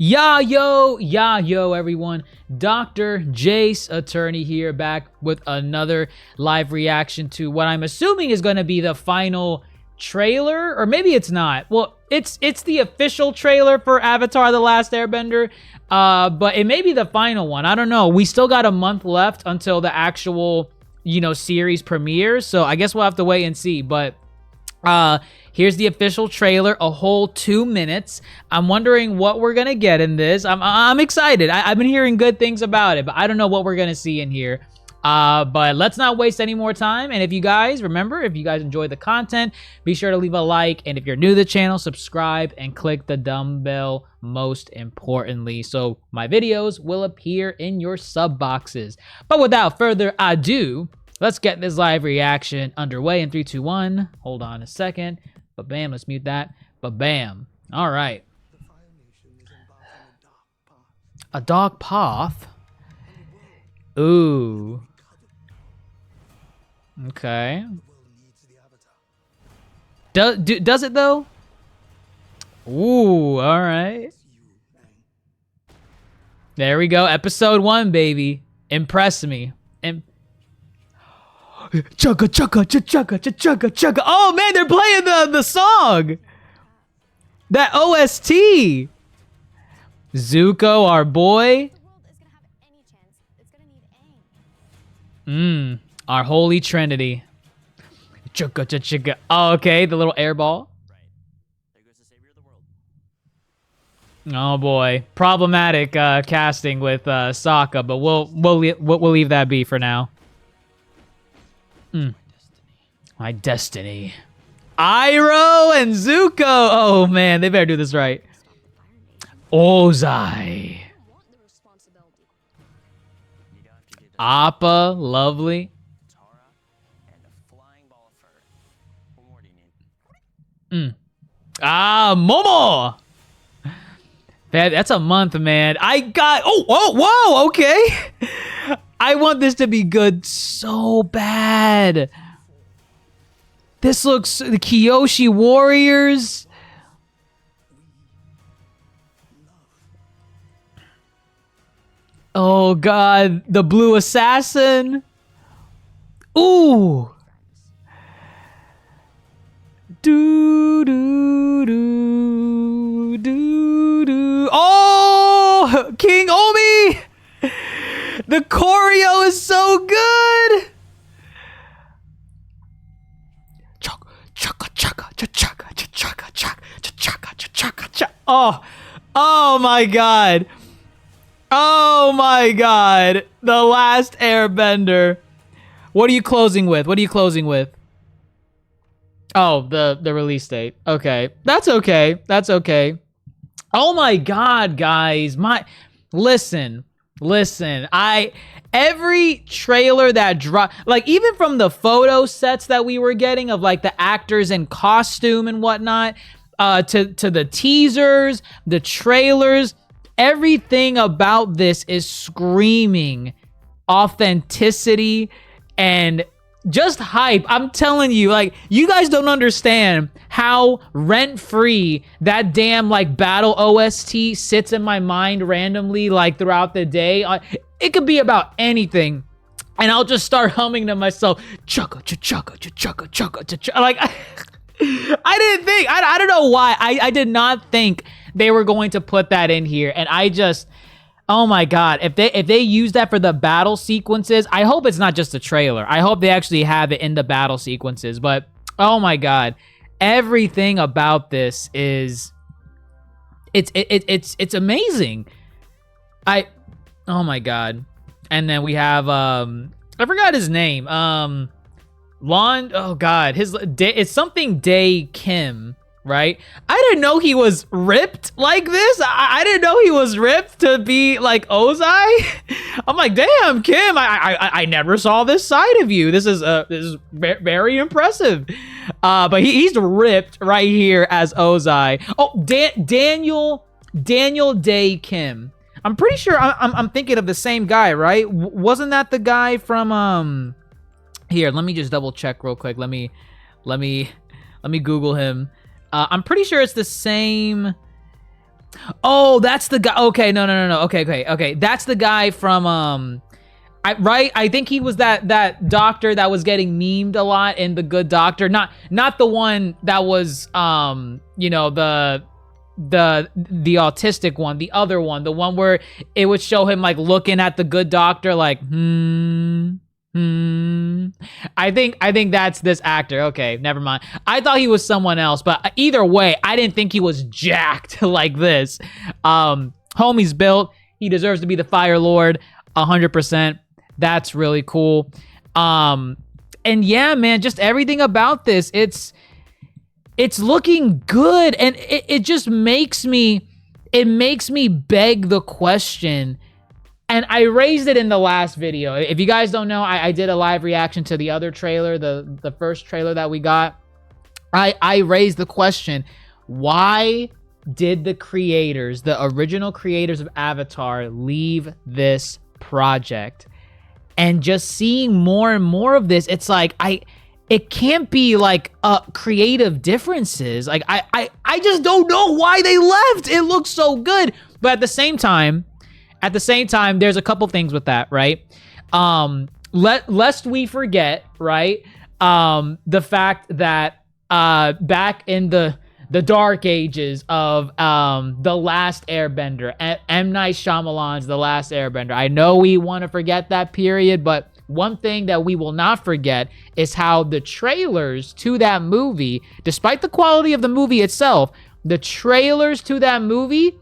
Yo, everyone. DrJaceAttorney here, back with another live reaction to what I'm assuming is going to be the final trailer, or maybe it's not. Well, it's the official trailer for Avatar: The Last Airbender, but it may be the final one. I don't know. We still got a month left until the actual, series premieres, so I guess we'll have to wait and see, but here's the official trailer, a whole 2 minutes. I'm wondering what we're gonna get in this. I'm excited. I've been hearing good things about it, but I don't know what we're gonna see in here. But let's not waste any more time. And if you guys enjoy the content, be sure to leave a like. And if you're new to the channel, subscribe and click the dumb bell, most importantly, so my videos will appear in your sub boxes. But without further ado, let's get this live reaction underway in 3, 2, 1. Hold on a second. Ba-bam, let's mute that. Ba-bam. All right. A dark path? Ooh. Okay. Does it, though? Ooh, all right. There we go. Episode 1, baby. Impress me. Chugga chugga chugga chugga chugga. Oh man, they're playing the song. That OST. Zuko, our boy. Our holy trinity. Chugga chugga. Oh, okay, the little air ball. Oh boy, problematic casting with Sokka, but we'll leave that be for now. My destiny. Iroh and Zuko. Oh man, they better do this right. Ozai. Appa, lovely. Momo. That's a month, man. I got. Whoa, okay. I want this to be good so bad. This looks, the Kyoshi Warriors. Oh God, the Blue Assassin. Ooh. Do do do do do. Oh, King Omi. The choreo is so good. Oh my God. Oh my God. The Last Airbender. What are you closing with? Oh, the release date. Okay. That's okay. Oh my God, guys. Listen, every trailer that dropped, like even from the photo sets that we were getting of like the actors in costume and whatnot, to the teasers, the trailers, everything about this is screaming authenticity and just hype. I'm telling you, like, you guys don't understand how rent-free that damn like battle OST sits in my mind randomly, like throughout the day. It could be about anything, and I'll just start humming to myself, chugga chugga chugga chugga chugga. Like, I didn't think, I don't know why, I did not think they were going to put that in here, and I just, oh my God, if they use that for the battle sequences, I hope it's not just a trailer. I hope they actually have it in the battle sequences, but oh my God, everything about this is, it's amazing. Oh my God. And then we have, I forgot his name. Oh God, it's something Dae Kim, right? I didn't know he was ripped like this. I didn't know he was ripped to be like Ozai. I'm like, damn, Kim, I never saw this side of you. This is very impressive. But he's ripped right here as Ozai. Oh, Daniel Dae Kim. I'm pretty sure I'm thinking of the same guy, right? Wasn't that the guy from Here, let me just double check real quick. Let me Google him. I'm pretty sure it's the same Oh, that's the guy. Okay, no. Okay. That's the guy from I think he was that doctor that was getting memed a lot in The Good Doctor. Not the one that was you know, the autistic one, the other one, the one where it would show him like looking at The Good Doctor like I think that's this actor. Okay, never mind. I thought he was someone else, but either way, I didn't think he was jacked like this. Homie's built. He deserves to be the Fire Lord 100%. That's really cool. And yeah, man, just everything about this, it's looking good, and it just makes me beg the question. And I raised it in the last video. If you guys don't know, I did a live reaction to the other trailer, the first trailer that we got. I raised the question, why did the creators, the original creators of Avatar, leave this project? And just seeing more and more of this, it's like, it can't be like creative differences. Like, I just don't know why they left. It looks so good. But at the same time, there's a couple things with that, right? Lest we forget, right? The fact that back in the dark ages of The Last Airbender, M. Night Shyamalan's The Last Airbender. I know we want to forget that period, but one thing that we will not forget is how the trailers to that movie, despite the quality of the movie itself, the trailers to that movie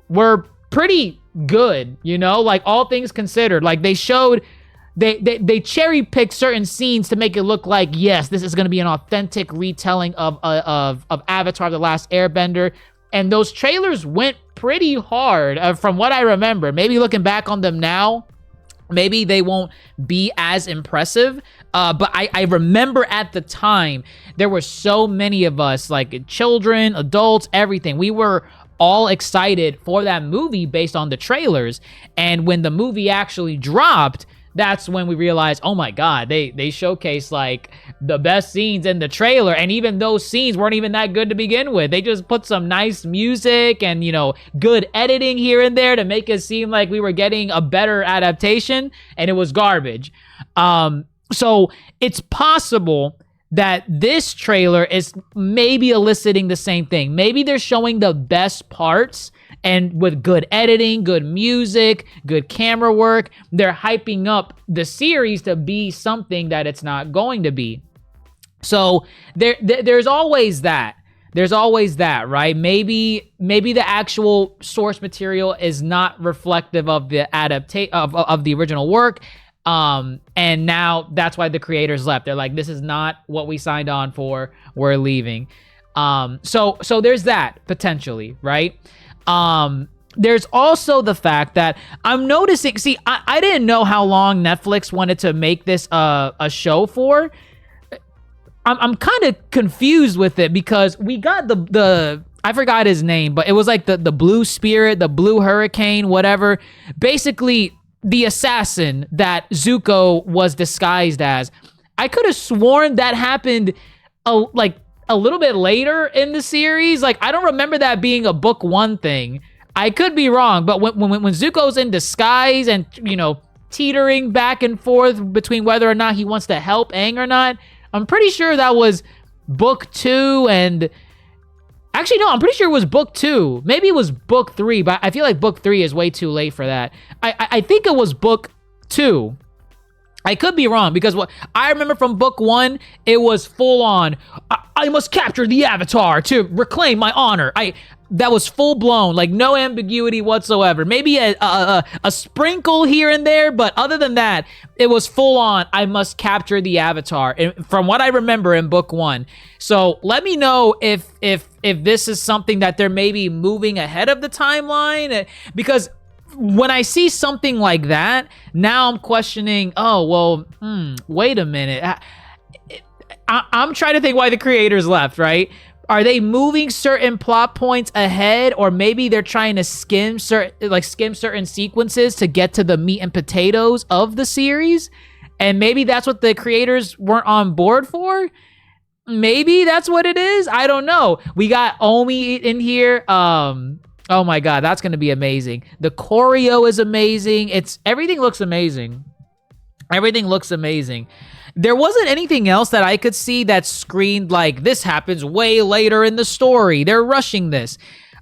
were pretty good, you know, like all things considered. Like they showed, they cherry picked certain scenes to make it look like, yes, this is going to be an authentic retelling of Avatar: The Last Airbender. And those trailers went pretty hard from what I remember. Maybe looking back on them now, maybe they won't be as impressive. But I remember at the time, there were so many of us, like children, adults, everything. We were all excited for that movie based on the trailers. And when the movie actually dropped, that's when we realized, oh my God, they showcased like the best scenes in the trailer. And even those scenes weren't even that good to begin with. They just put some nice music and, you know, good editing here and there to make it seem like we were getting a better adaptation, and it was garbage. So it's possible that this trailer is maybe eliciting the same thing. Maybe they're showing the best parts, and with good editing, good music, good camera work, they're hyping up the series to be something that it's not going to be. So there's always that. There's always that, right? Maybe the actual source material is not reflective of the of the original work. And now that's why the creators left. They're like, this is not what we signed on for. We're leaving. So there's that potentially, right? There's also the fact that I'm noticing, see, I didn't know how long Netflix wanted to make this a show for. I'm kind of confused with it because we got the I forgot his name, but it was like the blue spirit, the blue hurricane, whatever. Basically, the assassin that Zuko was disguised as. I could have sworn that happened a little bit later in the series. Like, I don't remember that being a book one thing. I could be wrong, but when Zuko's in disguise and, you know, teetering back and forth between whether or not he wants to help Aang or not, I'm pretty sure that was book 2. And actually, no, I'm pretty sure it was book 2. Maybe it was book 3, but I feel like book 3 is way too late for that. I think it was book 2. I could be wrong, because what I remember from book 1, it was full on, I must capture the Avatar to reclaim my honor. That was full blown, like no ambiguity whatsoever. Maybe a sprinkle here and there, but other than that, it was full on, I must capture the Avatar, from what I remember in book 1. So let me know if this is something that they're maybe moving ahead of the timeline, because when I see something like that, now I'm questioning, oh, well, wait a minute. I'm trying to think why the creators left, right? Are they moving certain plot points ahead, or maybe they're trying to skim certain sequences to get to the meat and potatoes of the series? And maybe that's what the creators weren't on board for? Maybe that's what it is? I don't know. We got Omi in here. Oh my God, that's going to be amazing. The choreo is amazing. Everything looks amazing. Everything looks amazing. There wasn't anything else that I could see that screamed like, this happens way later in the story. They're rushing this.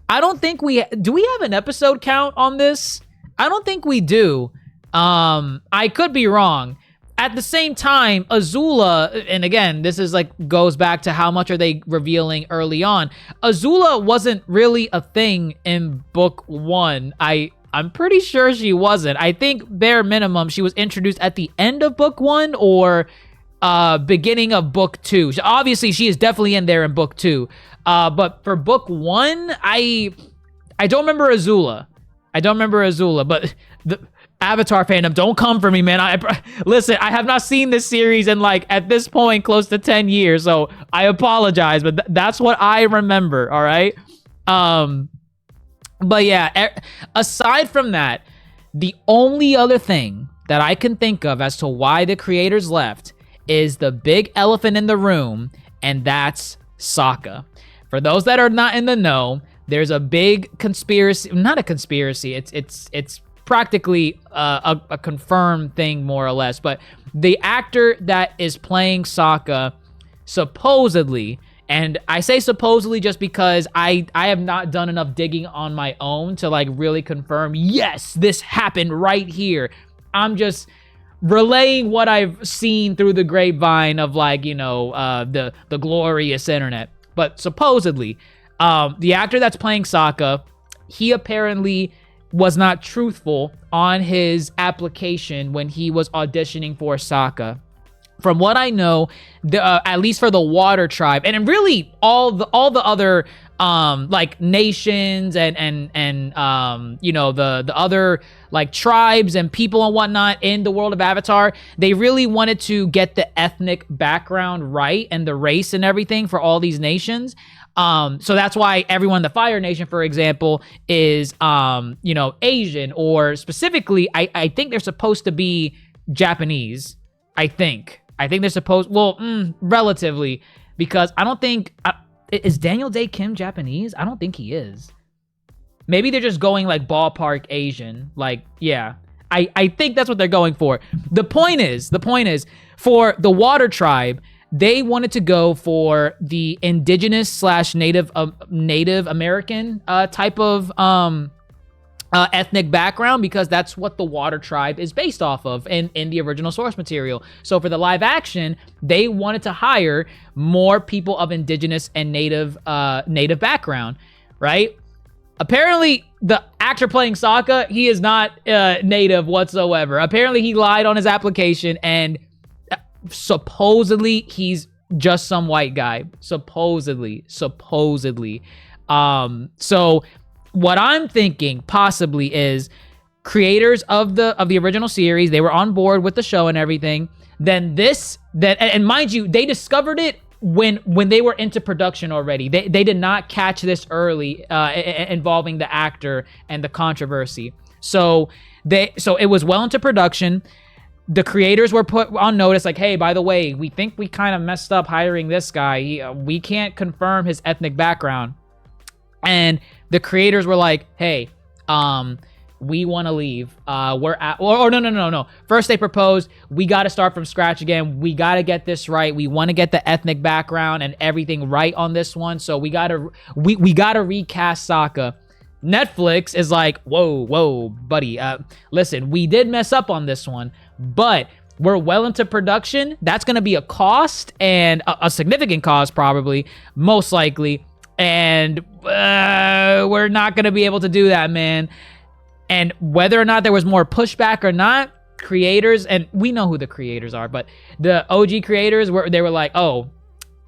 I don't think do we have an episode count on this? I don't think we do. I could be wrong. At the same time, Azula, and again, this is like goes back to how much are they revealing early on. Azula wasn't really a thing in book 1. I'm pretty sure she wasn't. I think bare minimum she was introduced at the end of book 1 or beginning of book 2. Obviously, she is definitely in there in book 2. But for book 1, I don't remember Azula. But the Avatar fandom, don't come for me, man. Listen, I have not seen this series in like at this point close to 10 years, so I apologize, but that's what I remember. All right. But yeah, aside from that, the only other thing that I can think of as to why the creators left is the big elephant in the room, and that's Sokka. For those that are not in the know, there's a big conspiracy, not a conspiracy, it's practically a confirmed thing, more or less, but the actor that is playing Sokka supposedly, and I say supposedly just because I have not done enough digging on my own to like really confirm, yes, this happened right here. I'm just relaying what I've seen through the grapevine of like, you know, the glorious internet. But supposedly, the actor that's playing Sokka, he apparently was not truthful on his application when he was auditioning for Sokka. From what I know, at least for the Water Tribe, and really all the other like nations and you know, the other like tribes and people and whatnot in the world of Avatar, they really wanted to get the ethnic background right and the race and everything for all these nations. So that's why everyone in the Fire Nation, for example, is, you know, Asian, or specifically, I think they're supposed to be Japanese. I think they're supposed, well, relatively, because I don't think, is Daniel Day Kim Japanese? I don't think he is. Maybe they're just going like ballpark Asian. Like, yeah, I think that's what they're going for. The point is, for the Water Tribe, they wanted to go for the indigenous / Native American type of ethnic background, because that's what the Water Tribe is based off of in the original source material. So for the live action, they wanted to hire more people of indigenous and native background, right? Apparently, the actor playing Sokka, he is not native whatsoever. Apparently, he lied on his application, and supposedly he's just some white guy. Supposedly. So what I'm thinking possibly is creators of the original series, they were on board with the show and everything. Then and mind you, they discovered it when they were into production already. They did not catch this early, involving the actor and the controversy. So it was well into production. The creators were put on notice, like, hey, by the way, we think we kind of messed up hiring this guy. We can't confirm his ethnic background. And the creators were like, hey, we want to leave. No. First they proposed, we got to start from scratch again. We got to get this right. We want to get the ethnic background and everything right on this one. So we got to recast Sokka. Netflix is like, whoa, buddy. Listen, we did mess up on this one, but we're well into production. That's going to be a cost, and a significant cost, probably, most likely. And we're not going to be able to do that, man. And whether or not there was more pushback or not, creators, and we know who the creators are, but the OG creators, they were like, oh,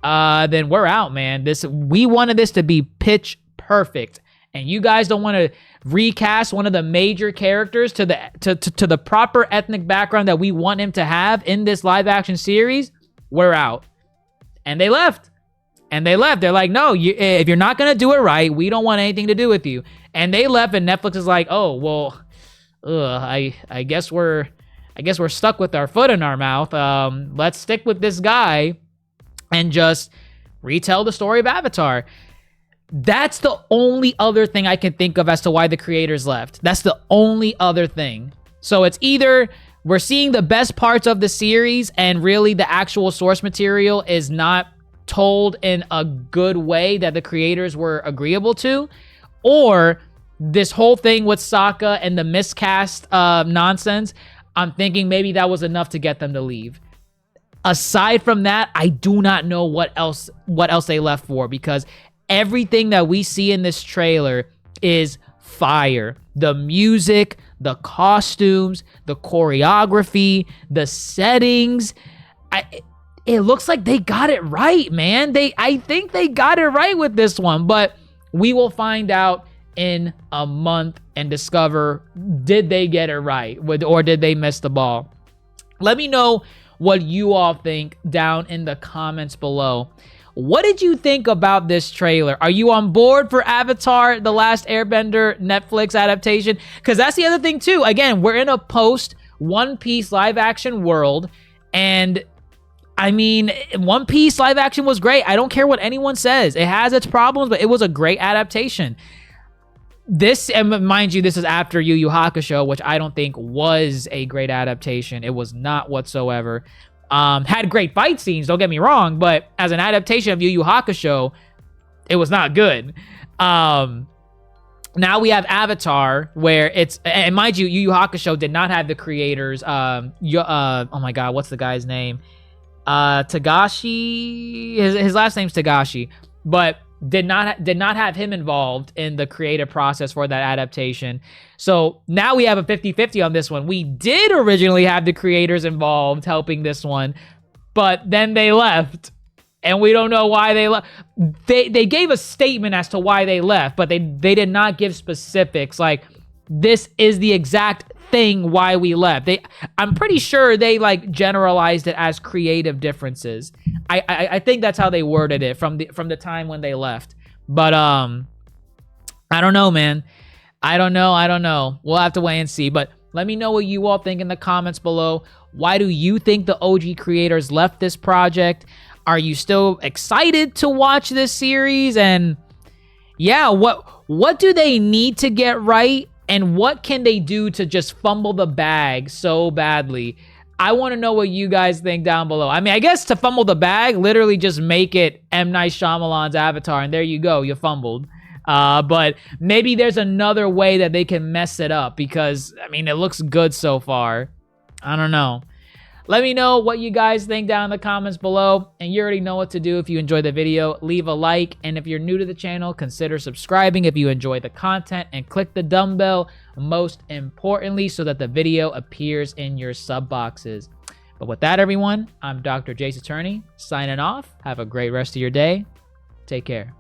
then we're out, man. We wanted this to be pitch perfect. And you guys don't want to recast one of the major characters to the proper ethnic background that we want him to have in this live action series, we're out. And they left. They're like, no, if you're not going to do it right, we don't want anything to do with you. And they left, and Netflix is like, oh, well, I guess we're stuck with our foot in our mouth. Let's stick with this guy and just retell the story of Avatar. That's the only other thing I can think of as to why the creators left. That's the only other thing. So it's either we're seeing the best parts of the series and really the actual source material is not told in a good way that the creators were agreeable to, or this whole thing with Sokka and the miscast nonsense, I'm thinking maybe that was enough to get them to leave. Aside from that, I do not know what else they left for, because everything that we see in this trailer is fire. The music, the costumes, the choreography, the settings. It looks like they got it right, man. I think they got it right with this one, but we will find out in a month and discover, did they get it right or did they miss the ball? Let me know what you all think down in the comments below. What did you think about this trailer? Are you on board for Avatar: The Last Airbender Netflix adaptation? Because that's the other thing too. Again, we're in a post One Piece live action world, and I mean, One Piece live action was great. I don't care what anyone says. It has its problems, but it was a great adaptation. This, and mind you, this is after Yu Yu Hakusho, which I don't think was a great adaptation. It was not whatsoever. Had great fight scenes, don't get me wrong, but as an adaptation of Yu Yu Hakusho, it was not good. Now we have Avatar, where it's, and mind you, Yu Yu Hakusho did not have the creators, oh my god, what's the guy's name? Tagashi, his last name's Tagashi, but did not have him involved in the creative process for that adaptation. So now we have a 50-50 on this one. We did originally have the creators involved helping this one, but then they left, and we don't know why they left. They gave a statement as to why they left, but they did not give specifics, like this is the exact thing why we left. I'm pretty sure they like generalized it as creative differences. I think that's how they worded it from the time when they left. But I don't know, man. I don't know. We'll have to wait and see. But let me know what you all think in the comments below. Why do you think the OG creators left this project? Are you still excited to watch this series? And yeah, what do they need to get right? And what can they do to just fumble the bag so badly? I want to know what you guys think down below. I mean, I guess to fumble the bag, literally just make it M. Night Shyamalan's Avatar, and there you go, you fumbled. But maybe there's another way that they can mess it up, because, I mean, it looks good so far. I don't know. Let me know what you guys think down in the comments below, and you already know what to do. If you enjoyed the video, leave a like, and if you're new to the channel, consider subscribing if you enjoy the content, and click the dumbbell, most importantly, so that the video appears in your sub boxes. But with that, everyone, I'm Dr. Jace Attorney, signing off. Have a great rest of your day. Take care.